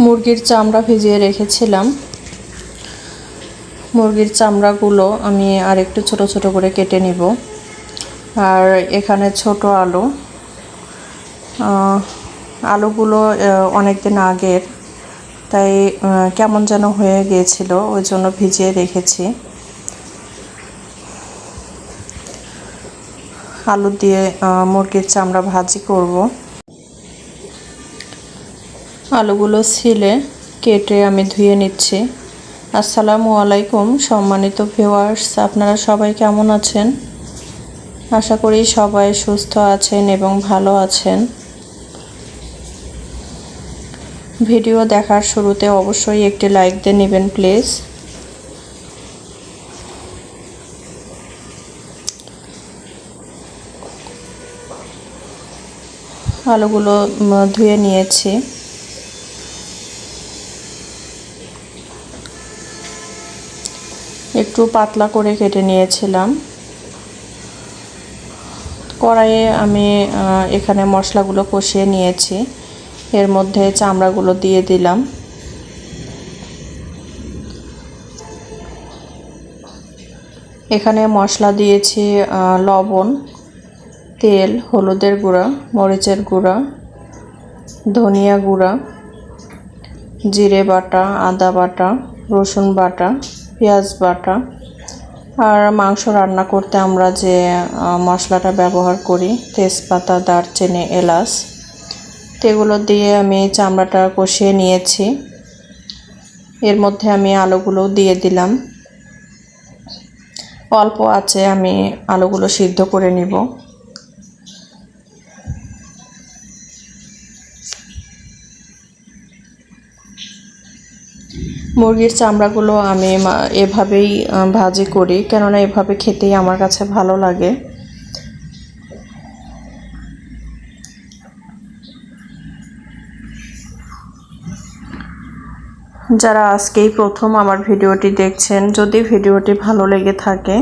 মুরগির চামড়া ভিজিয়ে রেখেছিলাম। মুরগির চামড়াগুলো আমি আর একটু ছোট ছোট করে কেটে নিব। আর এখানে ছোট আলুগুলো অনেক দিন আগের, তাই কেমন যেন হয়ে গিয়েছিল, ওই জন্য ভিজিয়ে রেখেছি। আলু দিয়ে মুরগির চামড়া ভাজি করব। আলুগুলো ছিলে কেটে আমি ধুয়ে নিচ্ছি। আসসালামু আলাইকুম সম্মানিত ভিউয়ার্স, আপনারা সবাই কেমন আছেন? আশা করি সবাই সুস্থ আছেন এবং ভালো আছেন। ভিডিও দেখার শুরুতে অবশ্যই একটি লাইক দিয়ে নেবেন প্লিজ। আলুগুলো ধুয়ে নিয়েছি। একটু পাতলা করে কেটে নিয়েছিলাম। কড়াইয়ে আমি এখানে মশলাগুলো কষিয়ে নিয়েছি। এর মধ্যে চামড়াগুলো দিয়ে দিলাম। এখানে মশলা দিয়েছি লবণ, তেল, হলুদের গুঁড়া, মরিচের গুঁড়া, ধনিয়া গুঁড়া, জিরে বাটা, আদা বাটা, রসুন বাটা, পেঁয়াজ বাটা। আর মাংস রান্না করতে আমরা যে মশলাটা ব্যবহার করি, তেজপাতা, দারচিনি, এলাচ, এগুলো দিয়ে আমি চামড়াটা কষিয়ে নিয়েছি। এর মধ্যে আমি আলুগুলো দিয়ে দিলাম। অল্প আঁচে আমি আলুগুলো সিদ্ধ করে নিব। মুরগির চামড়াগুলো আমি এভাবেই ভাজি করি, কেননা এভাবে খেতেই আমার কাছে ভালো লাগে। যারা আজকেই প্রথম আমার ভিডিওটি দেখছেন, যদি ভিডিওটি ভালো লেগে থাকে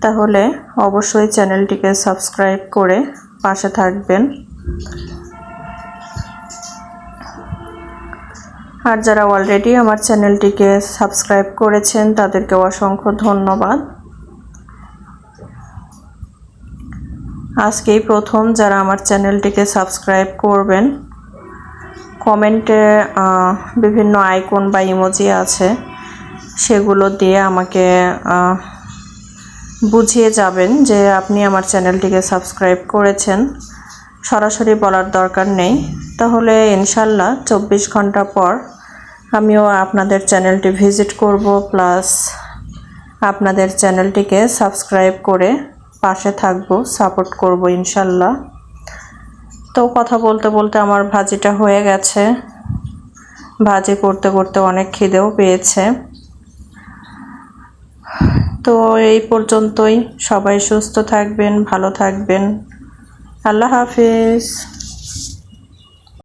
তাহলে অবশ্যই চ্যানেলটিকে সাবস্ক্রাইব করে পাশে থাকবেন। আর যারা অলরেডি আমার চ্যানেলটিকে সাবস্ক্রাইব করেছেন তাদেরকে অসংখ্য ধন্যবাদ। আজকেই প্রথম যারা আমার চ্যানেলটিকে সাবস্ক্রাইব করবেন, কমেন্টে বিভিন্ন আইকন বা ইমোজি আছে, সেগুলো দিয়ে আমাকে বুঝিয়ে যাবেন যে আপনি আমার চ্যানেলটিকে সাবস্ক্রাইব করেছেন। সরাসরি বলার দরকার নেই, তাহলে ইনশাল্লাহ 24 ঘন্টা পর আমিও আপনাদের চ্যানেলটি ভিজিট করব, প্লাস আপনাদের চ্যানেলটিকে সাবস্ক্রাইব করে পাশে থাকবো, সাপোর্ট করব ইনশাল্লাহ। তো কথা বলতে বলতে আমার ভাজিটা হয়ে গেছে। ভাজি করতে করতে অনেক খিদেও পেয়েছে। তো এই পর্যন্তই। সবাই সুস্থ থাকবেন, ভালো থাকবেন। আল্লাহ হাফেজ।